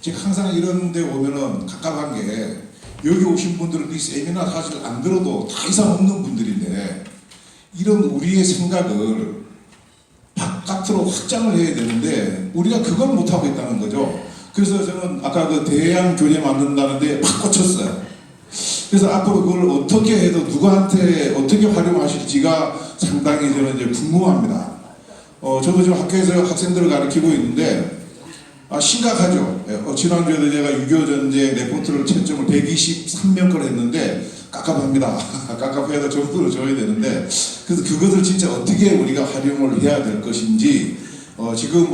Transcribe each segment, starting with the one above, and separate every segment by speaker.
Speaker 1: 제가 항상 이런 데 오면은 갑갑한 게 여기 오신 분들은 이 세미나 사실 안 들어도 다 이상 없는 분들인데 이런 우리의 생각을 바깥으로 확장을 해야 되는데 우리가 그걸 못하고 있다는 거죠. 그래서 저는 아까 그 대양 교재 만든다는데 팍 꽂혔어요. 그래서 앞으로 그걸 어떻게 해도 누구한테 어떻게 활용하실지가 상당히 저는 이제 궁금합니다. 저도 지금 학교에서 학생들을 가르치고 있는데 심각하죠. 지난주에도 제가 6.25 전쟁 레포트를 채점을 123명 걸 했는데 깝깝합니다. 깝깝해서 점수를 줘야 되는데 그래서 그것을 진짜 어떻게 우리가 활용을 해야 될 것인지 지금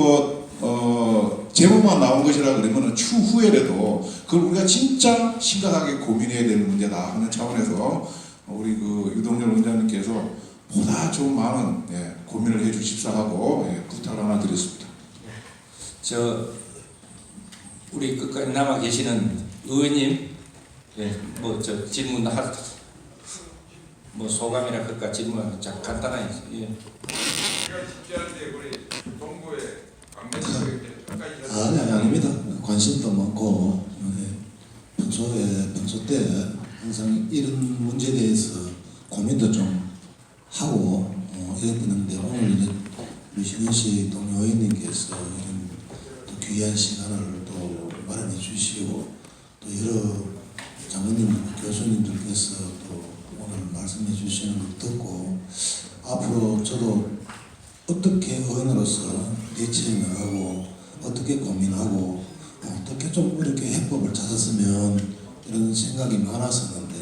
Speaker 1: 제목만 나온 것이라 그러면 추후에라도 그걸 우리가 진짜 심각하게 고민해야 될 문제다 하는 차원에서 우리 그 유동열 원장님께서 보다 좀 많은 고민을 해 주십사 하고 부탁을 하나 드렸습니다.
Speaker 2: 우리 끝까지 남아 계시는 의원님, 질문 소감이나 그까 질문 간단하게.
Speaker 3: 아닙니다. 관심도 많고 평소 때 항상 이런 문제에 대해서 고민도 좀 하고 이랬는데 오늘 이제 유시근씨 동료 의원님께서 이런 또 귀한 시간을 또 마련해 주시고 또 여러 장로님들, 교수님들께서 또 오늘 말씀해 주시는 걸 듣고 앞으로 저도 어떻게 의원으로서 대처해 나가고 어떻게 고민하고 어떻게 좀 이렇게 해법을 찾았으면 이런 생각이 많았었는데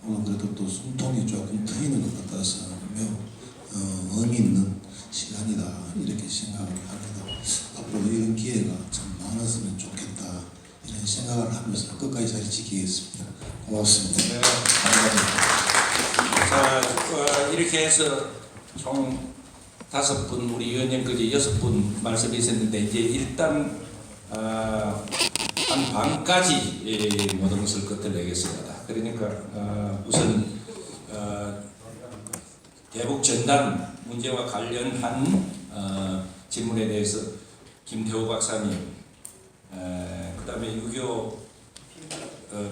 Speaker 3: 오늘 그래도 또 숨통이 조금 트이는 것 같아서 매우 의미 있는 시간이다 이렇게 생각을 합니다. 앞으로 이런 기회가 참 많았으면 좋겠다 이런 생각을 하면서 끝까지 자리 지키겠습니다. 고맙습니다.
Speaker 2: 네, 감사합니다. 이렇게 해서 총 5분, 우리 의원님까지 6분 말씀이 있었는데 이제 일단 한 반까지 모든 것을 끝내겠습니다. 그러니까 우선 대북 전단 문제와 관련한 질문에 대해서 김태호 박사님, 그 다음에 6.25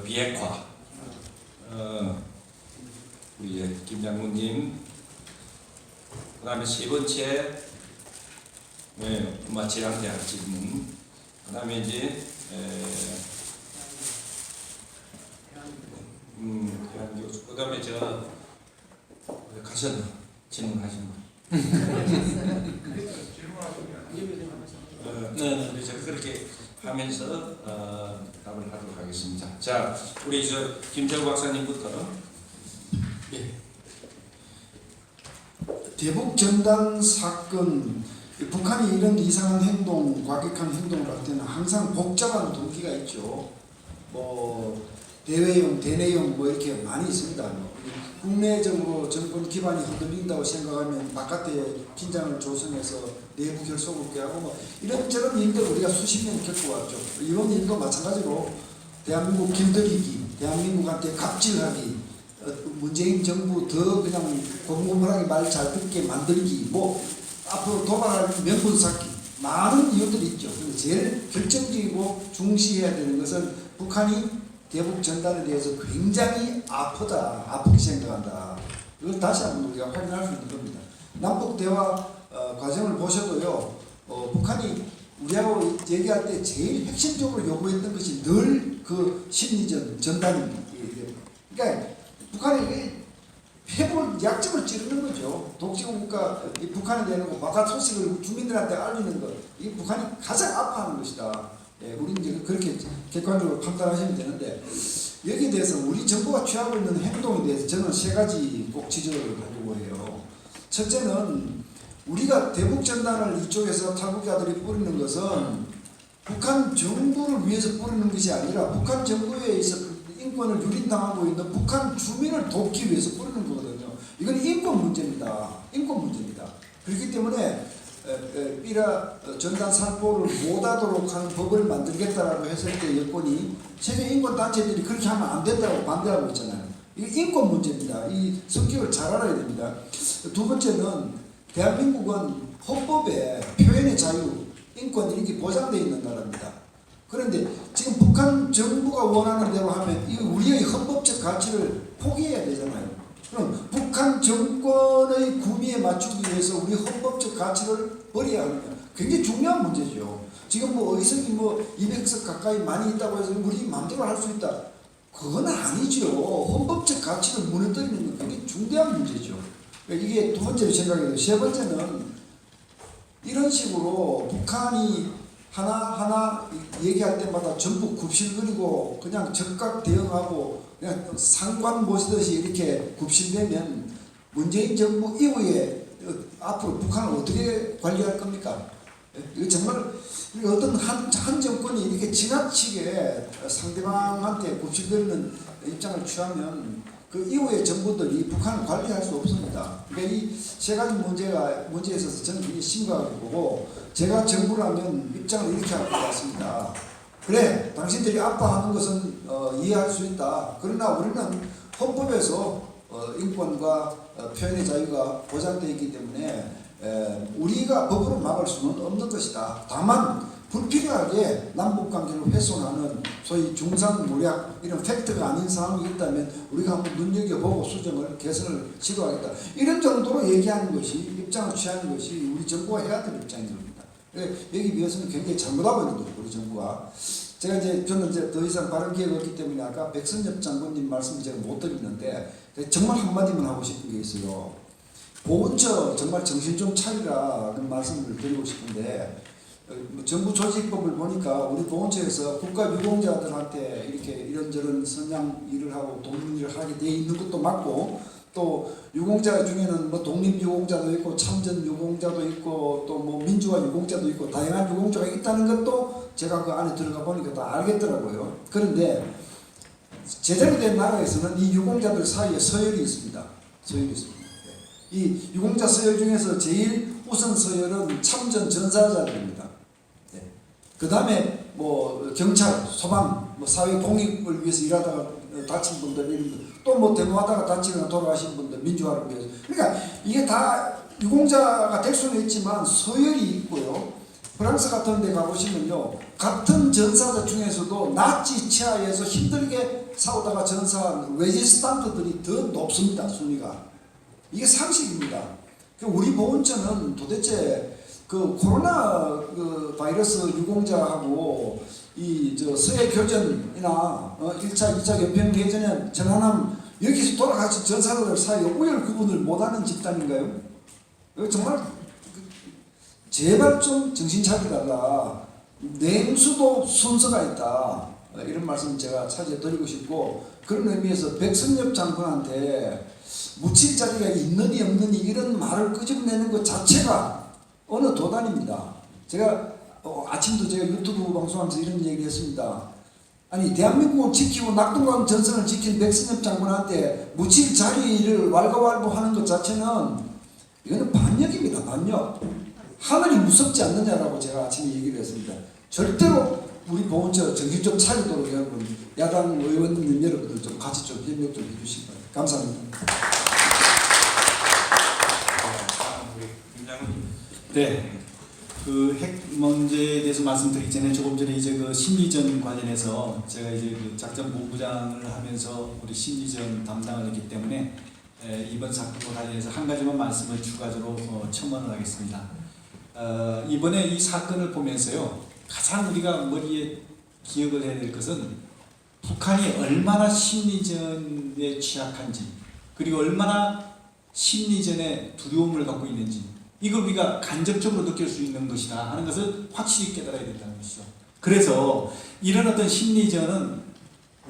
Speaker 2: 비핵화 우리 김장군님, 그 다음에 세 번째 재앙대학 질문, 그 다음에 이제 그 다음에 가서 질문하신 분. 네, 제가 그렇게 하면서 답을 하도록 하겠습니다. 자, 우리 김태우 박사님부터.
Speaker 4: 예. 대북 전단 사건, 북한이 이런 이상한 행동, 과격한 행동을 할 때는 항상 복잡한 동기가 있죠. 대외용, 대내용 이렇게 많이 있습니다. 국내적으로 정권 기반이 흔들린다고 생각하면 바깥에 긴장을 조성해서 내부 결속을 꾀하고 이런저런 일들 우리가 수십 년 겪어왔죠. 이런 일도 마찬가지로 대한민국 길들이기, 대한민국한테 갑질하기, 문재인 정부 더 그냥 고분고분하게 말 잘 듣게 만들기, 앞으로 도발할 명분 쌓기, 많은 이유들이 있죠. 근데 제일 결정적이고 중시해야 되는 것은 북한이 대북 전단에 대해서 굉장히 아프게 생각한다. 이걸 다시 한번 우리가 확인할 수 있는 겁니다. 남북 대화 과정을 보셔도요, 북한이 우리하고 얘기할 때 제일 핵심적으로 요구했던 것이 늘 그 심리전 전단입니다. 그러니까 북한이 해볼 약점을 찌르는 거죠. 독재국가 북한에 대놓고 바깥 소식을 주민들한테 알리는 것, 이 북한이 가장 아파하는 것이다. 우리는 이제 그렇게 객관적으로 판단하시면 되는데, 여기에 대해서 우리 정부가 취하고 있는 행동에 대해서 저는 3가지 꼭 지적을 하려고 해요. 첫째는 우리가 대북 전단을 이쪽에서 탈북자들이 뿌리는 것은 북한 정부를 위해서 뿌리는 것이 아니라 북한 정부에 있어 인권을 유린당하고 있는 북한 주민을 돕기 위해서 뿌리는 거거든요. 이건 인권 문제입니다. 인권 문제입니다. 그렇기 때문에 삐라 전단 살포를 못하도록 하는 법을 만들겠다라고 했을 때 여권이 세계 인권 단체들이 그렇게 하면 안 된다고 반대하고 있잖아요. 이거 인권 문제입니다. 이 성격을 잘 알아야 됩니다. 두 번째는 대한민국은 헌법에 표현의 자유, 인권 이렇게 보장되어 있는 나라입니다. 그런데 지금 북한 정부가 원하는 대로 하면 이 우리의 헌법적 가치를 포기해야 되잖아요. 그럼 북한 정권의 구미에 맞추기 위해서 우리 헌법적 가치를 버려야 하느냐. 굉장히 중요한 문제죠. 지금 뭐 의석이 뭐 200석 가까이 많이 있다고 해서 우리 마음대로 할 수 있다. 그건 아니죠. 헌법적 가치를 무너뜨리는 건 굉장히 중대한 문제죠. 이게 두 번째로 생각해도 세 번째는 이런 식으로 북한이 하나하나 얘기할 때마다 전부 굽실거리고 그냥 적각 대응하고 그냥 상관 보시듯이 이렇게 굽실대면 문재인 정부 이후에 앞으로 북한을 어떻게 관리할 겁니까? 이거 정말 어떤 한 정권이 이렇게 지나치게 상대방한테 굽실거리는 입장을 취하면 그 이후의 정부들이 북한을 관리할 수 없습니다. 그러니까 이 세 가지 문제에 있어서 저는 굉장히 심각하게 보고 제가 정부라면 입장을 이렇게 할 것 같습니다. 그래, 당신들이 아파하는 것은 이해할 수 있다. 그러나 우리는 헌법에서 인권과 표현의 자유가 보장되어 있기 때문에 우리가 법으로 막을 수는 없는 것이다. 다만 불필요하게 남북관계를 훼손하는 소위 중상모략 이런 팩트가 아닌 상황이 있다면 우리가 한번 눈여겨보고 수정을 개선을 시도하겠다. 이런 정도로 얘기하는 것이 입장을 취하는 것이 우리 정부가 해야 될 입장인 겁니다. 여기 비해서는 굉장히 잘못하고 있는 거죠. 우리 정부가. 저는 이제 더 이상 발언 기회가 없기 때문에 아까 백선엽 장군님 말씀을 제가 못 드리는데 정말 한마디만 하고 싶은 게 있어요. 보훈처 정말 정신 좀 차리라 그런 말씀을 드리고 싶은데 정부 조직법을 보니까 우리 보훈처에서 국가유공자들한테 이렇게 이런저런 선양 일을 하고 돕는 일을 하게 돼 있는 것도 맞고 또 유공자 중에는 뭐 독립유공자도 있고 참전유공자도 있고 또 뭐 민주화 유공자도 있고 다양한 유공자가 있다는 것도 제가 그 안에 들어가 보니까 다 알겠더라고요. 그런데 제대로 된 나라에서는 이 유공자들 사이에 서열이 있습니다. 서열이 있습니다. 이 유공자 서열 중에서 제일 우선 서열은 참전 전사자들입니다. 그 다음에 뭐 경찰, 소방, 뭐 사회 공익을 위해서 일하다가 다친 분들, 또 뭐 데모하다가 다치거나 돌아가신 분들, 민주화를 위해서. 그러니까 이게 다 유공자가 될 수는 있지만 서열이 있고요. 프랑스 같은 데 가보시면요. 같은 전사자 중에서도 나치 치하에서 힘들게 싸우다가 전사한 레지스탄트들이 더 높습니다. 순위가. 이게 상식입니다. 우리 보훈처는 도대체 그 코로나 그 바이러스 유공자하고 이 저 서해 교전이나 1차, 2차 개편 개전에 전환함 여기서 돌아가신 전사들 사이에 우열 구분을 못하는 집단인가요? 정말 제발 좀 정신 차리달라. 냉수도 순서가 있다. 이런 말씀 제가 차지해 드리고 싶고 그런 의미에서 백선엽 장군한테 묻힐 자리가 있느니 없느니 이런 말을 끄집어내는 것 자체가 어느 도단입니다. 제가 아침도 제가 유튜브 방송하면서 이런 얘기 했습니다. 아니 대한민국을 지키고 낙동강 전선을 지킨 백선엽 장군한테 묻힐 자리를 왈가왈부하는 것 자체는 이거는 반역입니다. 반역. 하늘이 무섭지 않느냐라고 제가 아침에 얘기를 했습니다. 절대로 우리 보훈처 정신 좀 차리도록 여러분 야당 의원님 여러분들 좀 같이 좀 협력 좀 해주시기 바랍니다. 감사합니다.
Speaker 5: 네, 그 핵 문제에 대해서 말씀드리기 전에 조금 전에 이제 그 심리전 관련해서 제가 이제 그 작전본부장을 하면서 우리 심리전 담당을 했기 때문에 이번 사건과 관련해서 한 가지만 말씀을 추가적으로 첨언을 하겠습니다. 이번에 이 사건을 보면서요 가장 우리가 머리에 기억을 해야 될 것은 북한이 얼마나 심리전에 취약한지 그리고 얼마나 심리전에 두려움을 갖고 있는지 이걸 우리가 간접적으로 느낄 수 있는 것이다 하는 것을 확실히 깨달아야 된다는 것이죠. 그래서 이런 어떤 심리전은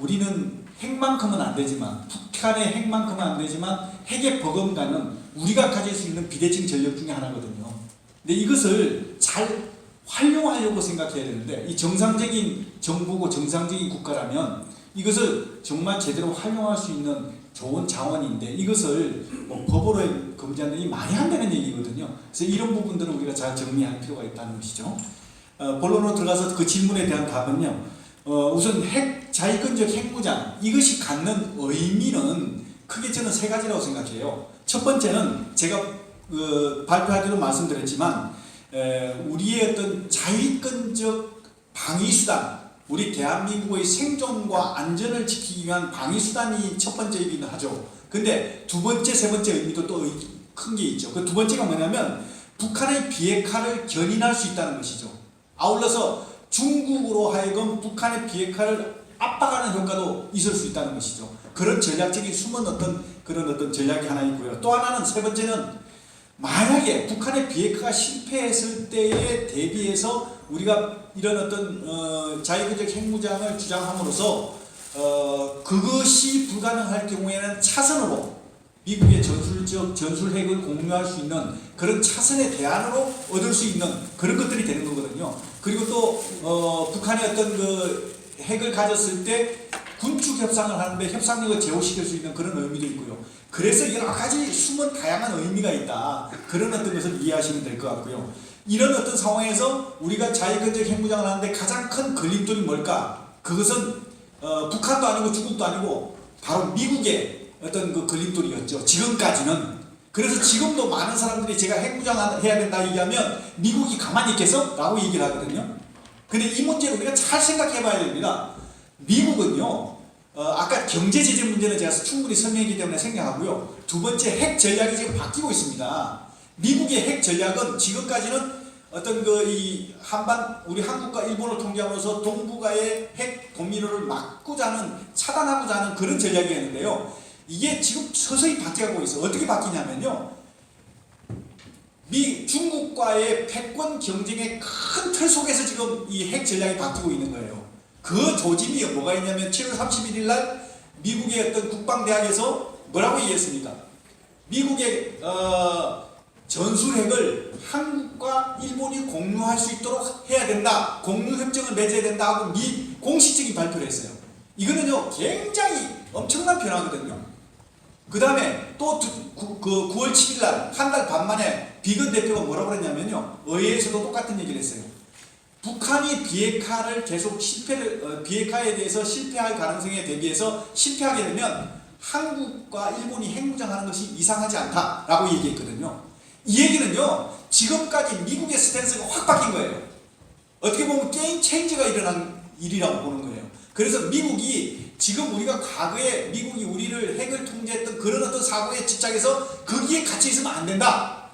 Speaker 5: 우리는 핵만큼은 안 되지만 북한의 핵만큼은 안 되지만 핵의 버금가는 우리가 가질 수 있는 비대칭 전력 중에 하나거든요. 근데 이것을 잘 활용하려고 생각해야 되는데 이 정상적인 정부고 정상적인 국가라면 이것을 정말 제대로 활용할 수 있는 좋은 자원인데 이것을 뭐 법으로 금지하는 게 말이 안 되는 얘기거든요. 그래서 이런 부분들을 우리가 잘 정리할 필요가 있다는 것이죠. 본론으로 들어가서 그 질문에 대한 답은요. 우선 자위권적 핵무장 이것이 갖는 의미는 크게 저는 세 가지라고 생각해요. 첫 번째는 제가 발표하기로 말씀드렸지만 우리의 어떤 자위권적 방위수단 우리 대한민국의 생존과 안전을 지키기 위한 방위수단이 첫 번째이긴 하죠. 근데 두 번째, 세 번째 의미도 또 큰 게 있죠. 그 두 번째가 뭐냐면 북한의 비핵화를 견인할 수 있다는 것이죠. 아울러서 중국으로 하여금 북한의 비핵화를 압박하는 효과도 있을 수 있다는 것이죠. 그런 전략적인 숨은 그런 어떤 전략이 하나 있고요. 또 하나는 세 번째는 만약에 북한의 비핵화가 실패했을 때에 대비해서 우리가 이런 어떤 자위구적 핵무장을 주장함으로써 그것이 불가능할 경우에는 차선으로 미국의 전술핵을 공유할 수 있는 그런 차선의 대안으로 얻을 수 있는 그런 것들이 되는 거거든요. 그리고 또 북한이 어떤 그 핵을 가졌을 때 군축 협상을 하는데 협상력을 제고시킬 수 있는 그런 의미도 있고요. 그래서 여러 가지 숨은 다양한 의미가 있다. 그런 어떤 것을 이해하시면 될 것 같고요. 이런 어떤 상황에서 우리가 자위구적 핵무장을 하는데 가장 큰 걸림돌이 뭘까? 그것은 북한도 아니고 중국도 아니고 바로 미국의 어떤 그 걸림돌이었죠. 지금까지는. 그래서 지금도 많은 사람들이 제가 핵무장 해야 된다 얘기하면 미국이 가만히 있겠어? 라고 얘기를 하거든요. 근데 이 문제를 우리가 잘 생각해 봐야 됩니다. 미국은요, 아까 경제 제재 문제는 제가 충분히 설명했기 때문에 생략하고요. 두 번째 핵 전략이 지금 바뀌고 있습니다. 미국의 핵 전략은 지금까지는 어떤 이 한반 우리 한국과 일본을 통제하면서 동북아의 핵 도미노를 막고자 하는 차단하고자 하는 그런 전략이었는데요. 이게 지금 서서히 바뀌어가고 있어요. 어떻게 바뀌냐면요. 중국과의 패권 경쟁의 큰 틀 속에서 지금 이 핵 전략이 바뀌고 있는 거예요. 그 조짐이 뭐가 있냐면 7월 31일 날 미국의 어떤 국방대학에서 뭐라고 얘기했습니까? 미국의 전술핵을 한국과 일본이 공유할 수 있도록 해야 된다. 공유협정을 맺어야 된다 하고 공식적인 발표를 했어요. 이거는요 굉장히 엄청난 변화거든요. 그 다음에 또 9월 7일 날 한 달 반 만에 비건 대표가 뭐라고 그랬냐면요. 의회에서도 똑같은 얘기를 했어요. 북한이 비핵화를 계속 비핵화에 대해서 실패할 가능성에 대비해서 실패하게 되면 한국과 일본이 핵무장하는 것이 이상하지 않다라고 얘기했거든요. 이 얘기는요. 지금까지 미국의 스탠스가 확 바뀐 거예요. 어떻게 보면 게임 체인지가 일어난 일이라고 보는 거예요. 그래서 미국이 지금 우리가 과거에 미국이 우리를 핵을 통제했던 그런 어떤 사고에 집착해서 거기에 갇혀 있으면 안 된다.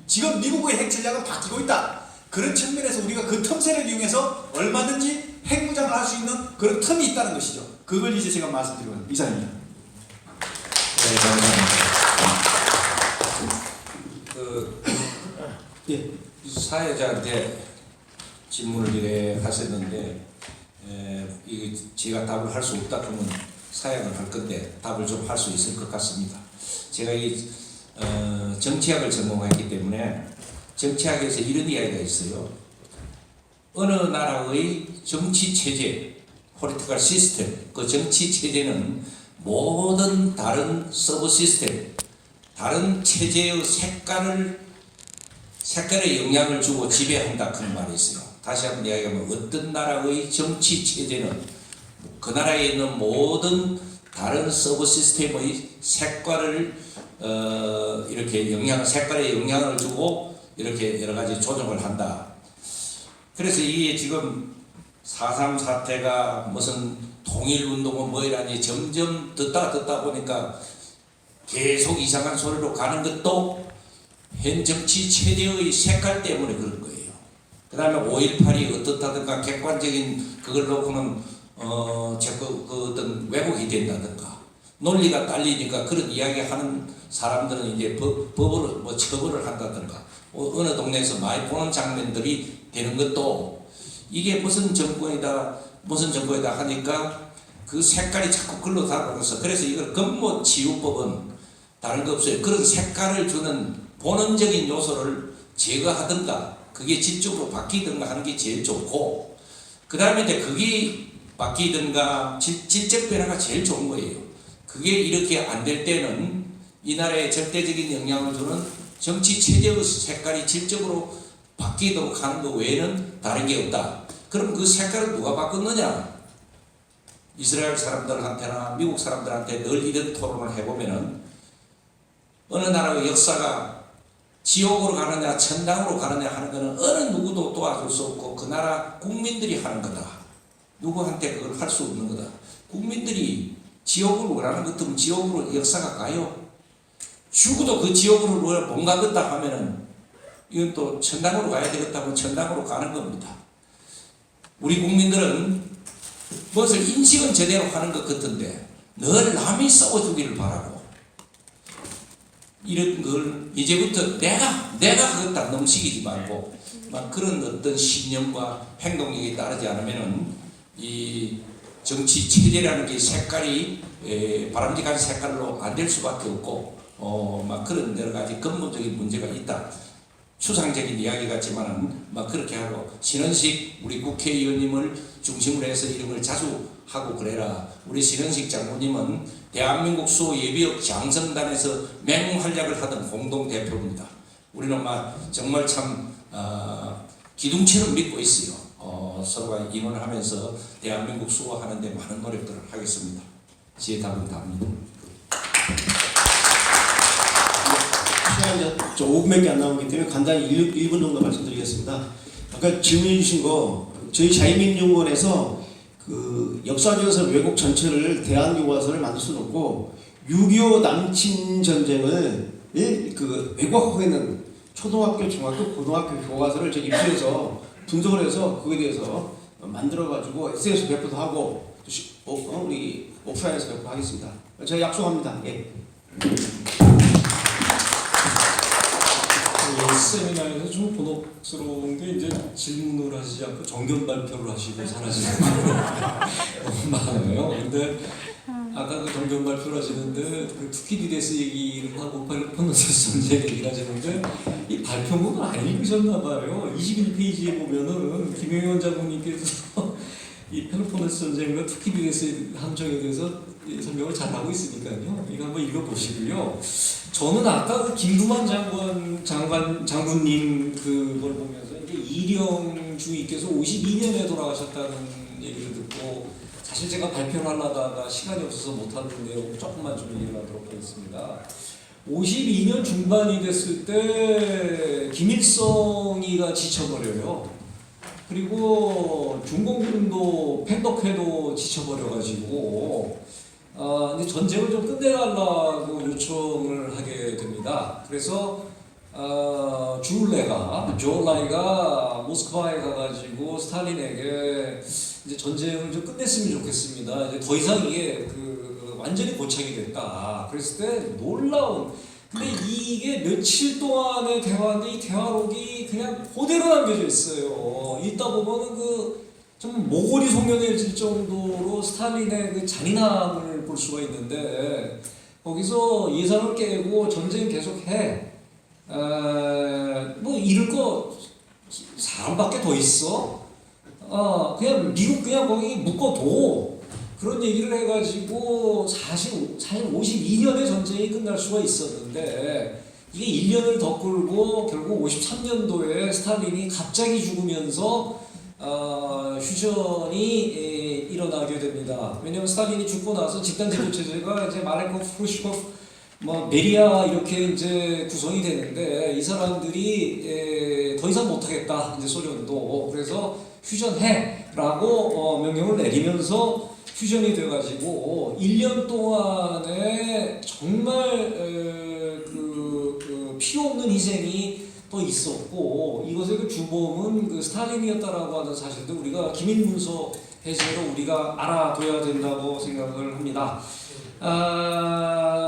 Speaker 5: 지금 미국의 핵 전략은 바뀌고 있다. 그런 측면에서 우리가 그 틈새를 이용해서 얼마든지 핵무장을 할 수 있는 그런 틈이 있다는 것이죠. 그걸 이제 제가 말씀드리고요. 이상입니다.
Speaker 2: 네, 감사합니다.
Speaker 5: 예.
Speaker 2: 사회자한테 질문을 이래 하셨는데 이게 제가 답을 할 수 없다 그러면 사양을 할 건데 답을 좀 할 수 있을 것 같습니다. 제가 이 정치학을 전공했기 때문에 정치학에서 이런 이야기가 있어요. 어느 나라의 정치 체제, 폴리티컬 시스템, 그 정치 체제는 모든 다른 서브 시스템, 다른 체제의 색깔에 영향을 주고 지배한다 그런 말이 있어요. 다시 한번 이야기하면 어떤 나라의 정치 체제는 그 나라에 있는 모든 다른 서브 시스템의 색깔을 이렇게 색깔에 영향을 주고 이렇게 여러 가지 조정을 한다. 그래서 이게 지금 4.3 사태가 무슨 통일운동은 뭐이라니 점점 듣다 보니까 계속 이상한 소리로 가는 것도 현 정치 체제의 색깔 때문에 그런 거예요. 그 다음에 5.18이 어떻다든가 객관적인 그걸 놓고는 그 어떤 왜곡이 된다든가 논리가 딸리니까 그런 이야기하는 사람들은 이제 법으로 처벌을 한다든가 어느 동네에서 많이 보는 장면들이 되는 것도 이게 무슨 정권이다 하니까 그 색깔이 자꾸 글로 다가가서 그래서 이걸 근무치유법은 다른 거 없어요. 그런 색깔을 주는 본원적인 요소를 제거하든가 그게 질적으로 바뀌든가 하는 게 제일 좋고 그 다음에 이제 그게 바뀌든가 질적 변화가 제일 좋은 거예요. 그게 이렇게 안 될 때는 이 나라에 절대적인 영향을 주는 정치 체제의 색깔이 질적으로 바뀌도록 하는 것 외에는 다른 게 없다. 그럼 그 색깔을 누가 바꿨느냐? 이스라엘 사람들한테나 미국 사람들한테 늘 이런 토론을 해보면은 어느 나라의 역사가 지옥으로 가느냐 천당으로 가느냐 하는 것은 어느 누구도 도와줄 수 없고 그 나라 국민들이 하는 거다. 누구한테 그걸 할 수 없는 거다. 국민들이 지옥을 원하는 것 같으면 지옥으로 역사가 가요. 죽어도 그 지옥으로 못 가겠다 하면은 이건 또 천당으로 가야 되겠다 하면 천당으로 가는 겁니다. 우리 국민들은 무엇을 인식은 제대로 하는 것 같은데 늘 남이 싸워주기를 바라고 이런 걸 이제부터 내가 하겠다 넘치기지 말고 막 그런 어떤 신념과 행동력이 따르지 않으면은 이 정치 체제라는 게 색깔이 바람직한 색깔로 안 될 수밖에 없고 막 그런 여러 가지 근본적인 문제가 있다. 추상적인 이야기 같지만은 막 그렇게 하고 신원식 우리 국회의원님을 중심으로 해서 이런 걸 자주 하고 그래라. 우리 신원식 장군님은 대한민국 수호 예비역 장성단에서 맹활약을 하던 공동 대표입니다. 우리는 막 정말 참 기둥처럼 믿고 있어요. 서로가 임원하면서 대한민국 수호하는 데 많은 노력들을 하겠습니다. 제 답은 답니다.
Speaker 6: 시간이 저 5분밖에 안 남았기 때문에 간단히 1분 정도 말씀드리겠습니다. 아까 질문해 주신 거 저희 자유민주연구원에서 그 역사교과서 왜곡 전체를 대한교과서를 만들 수는 없고 6.25 남침 전쟁을 그 왜곡하고 있는 초등학교, 중학교, 고등학교 교과서를 저희 입수해서 분석을 해서 그거에 대해서 만들어가지고 SNS에서 배포도 하고 우리 오프라인에서 배포하겠습니다. 제가 약속합니다. 예.
Speaker 7: 세미나에서 좀 곤혹스러운 게 이제 질문을 하시지 않고 정견 발표를 하시고 사라지는 분이 너무 많아요. 근데 아까 그 정견 발표를 하시는데 그 투키디데스 얘기를 하고 펠로폰네소스 전쟁 얘기를 하시는데 이 발표문을 안 읽으셨나 봐요. 21페이지에 보면은 김영현 장군님께서 이 펠로폰네소스 전쟁과 투키디데스 함정에 대해서 설명을 잘 하고 있으니까요. 이거 한번 읽어보시고요. 저는 아까 그 김두만 장군님 그걸 보면서 이제 이령 주의께서 52년에 돌아가셨다는 얘기를 듣고 사실 제가 발표를 하려다가 시간이 없어서 못하는 내용 조금만 좀 얘기를 하도록 하겠습니다. 52년 중반이 됐을 때 김일성이가 지쳐버려요. 그리고 중공군도 팬덕회도 지쳐버려가지고 이제 전쟁을 좀 끝내달라고 요청을 하게 됩니다. 그래서 조울라이가 모스크바에 가가지고 스탈린에게 이제 전쟁을 좀 끝냈으면 좋겠습니다. 이제 더 이상 이게 완전히 고착이 됐다. 그랬을 때 놀라운. 근데 이게 며칠 동안의 대화인데 이 대화록이 그냥 그대로 남겨져 있어요. 읽다 보면은 좀 모골이 송연해질 정도로 스탈린의 그 잔인함을 볼 수가 있는데 거기서 예산을 깨고 전쟁 계속해. 뭐 잃을 거 사람밖에 더 있어. 그냥 미국 그냥 거기 묶어둬. 그런 얘기를 해가지고 사실 52년의 전쟁이 끝날 수가 있었는데 이게 1년을 더 끌고 결국 53년도에 스탈린이 갑자기 죽으면서 휴전이 일어나게 됩니다. 왜냐하면 스탈린이 죽고 나서 집단 지도 체제가 이제 마레코프, 프루시코프, 베리아 이렇게 이제 구성이 되는데 이 사람들이 더 이상 못하겠다. 이제 소련도 그래서 휴전해라고 명령을 내리면서 휴전이 돼가지고 1년 동안에 정말 필요 없는 희생이 또 있었고 이것의 그 주범은 그 스탈린이었다라고 하는 사실도 우리가 기밀문서 해제로 우리가 알아둬야 된다고 생각을 합니다.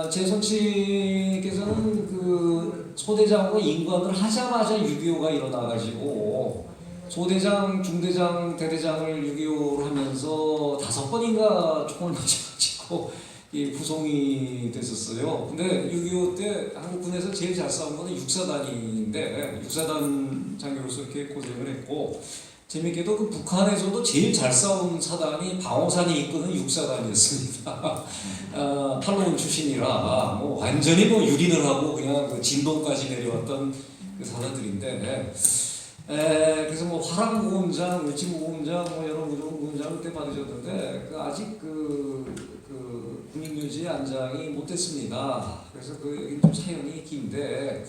Speaker 7: 재선치께서는 그 소대장으로 임관을 하자마자 6.25가 일어나가지고 소대장, 중대장, 대대장을 6.25를 하면서 5번인가 총을 맞아가지고 구성이 됐었어요. 근데 6.25 때 한국군에서 제일 잘 싸운 거는 육사단인데 육사단 장교로서 이렇게 고생을 했고 재밌게도 그 북한에서도 제일 잘 싸운 사단이 방어산이 이끄는 육사단이었습니다. 팔로운 출신이라 뭐 완전히 유린을 하고 그냥 그 진동까지 내려왔던 그 사단들인데 그래서 뭐 화랑고훈장, 을지모훈장, 여러 무종훈장 그때 받으셨는데 아직 국립묘지에 안장이 못됐습니다. 그래서 여기 좀 사연이 긴데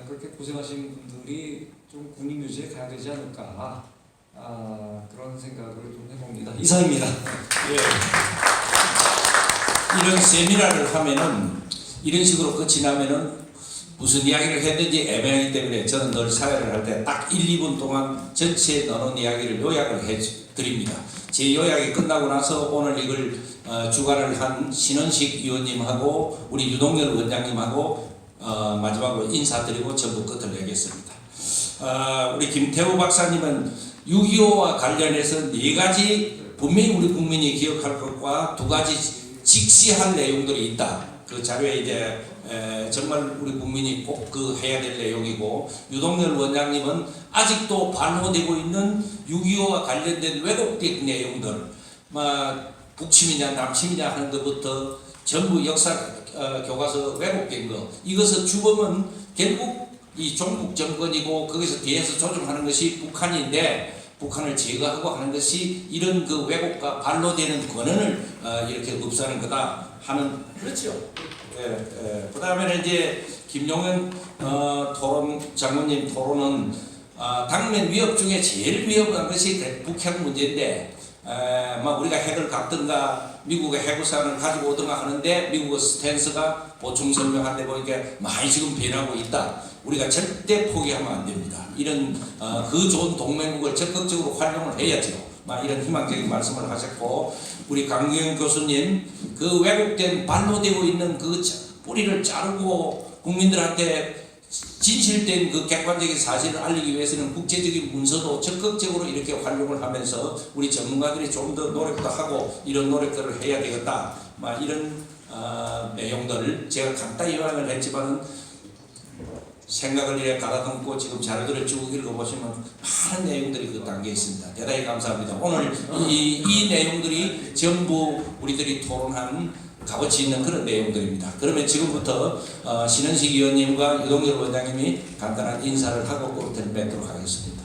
Speaker 7: 그렇게 고생하신 분들이 좀 국립묘지에 가야 되지 않을까 그런 생각을 좀 해봅니다. 이상입니다. 예.
Speaker 2: 이런 세미나를 하면은 이런 식으로 끝이 나면은 무슨 이야기를 했는지 애매하기 때문에 저는 늘 사회를 할 때 딱 1, 2분 동안 전체 나눈 이야기를 요약을 해 드립니다. 제 요약이 끝나고 나서 오늘 이걸 주관을 한 신원식 의원님하고 우리 유동열 원장님하고 마지막으로 인사드리고 전부 끝을 내겠습니다. 우리 김태우 박사님은 6.25와 관련해서 4가지 분명히 우리 국민이 기억할 것과 2가지 직시할 내용들이 있다. 그 자료에 이제 정말 우리 국민이 꼭 그 해야 될 내용이고, 유동열 원장님은 아직도 반호되고 있는 6.25와 관련된 왜곡된 내용들, 북침이냐 남침이냐 하는 것부터 전부 역사 교과서 왜곡된 거, 이것의 주범은 결국 이 종북 정권이고 거기서 뒤에서 조종하는 것이 북한인데, 북한을 제거하고 하는 것이 이런 그 왜곡과 반로되는 권한을 이렇게 없애는 거다 하는, 그렇죠. 그 다음에는 이제 김용현 토론 장모님 토론은 당면 위협 중에 제일 위협한 것이 북핵 문제인데, 우리가 핵을 갖든가 미국의 해구산을 가지고 오든가 하는데 미국의 스탠스가 보충 설명하는데 보니까 많이 지금 변하고 있다. 우리가 절대 포기하면 안 됩니다. 이런 그 좋은 동맹국을 적극적으로 활용을 해야죠. 이런 희망적인 말씀을 하셨고, 우리 강경영 교수님 그 왜곡된 반로되고 있는 그 뿌리를 자르고 국민들한테 진실된 그 객관적인 사실을 알리기 위해서는 국제적인 문서도 적극적으로 이렇게 활용을 하면서 우리 전문가들이 좀 더 노력도 하고 이런 노력들을 해야 되겠다. 이런 내용들을 제가 간단히 요약을 했지만은 생각을 이렇게 가다듬고 지금 자료들을 쭉 읽어보시면 많은 내용들이 그 단계에 있습니다. 대단히 감사합니다. 오늘 이 내용들이 전부 우리들이 토론한 값어치 있는 그런 내용들입니다. 그러면 지금부터 신원식 의원님과 유동열 원장님이 간단한 인사를 하고 끝을 맺도록 하겠습니다.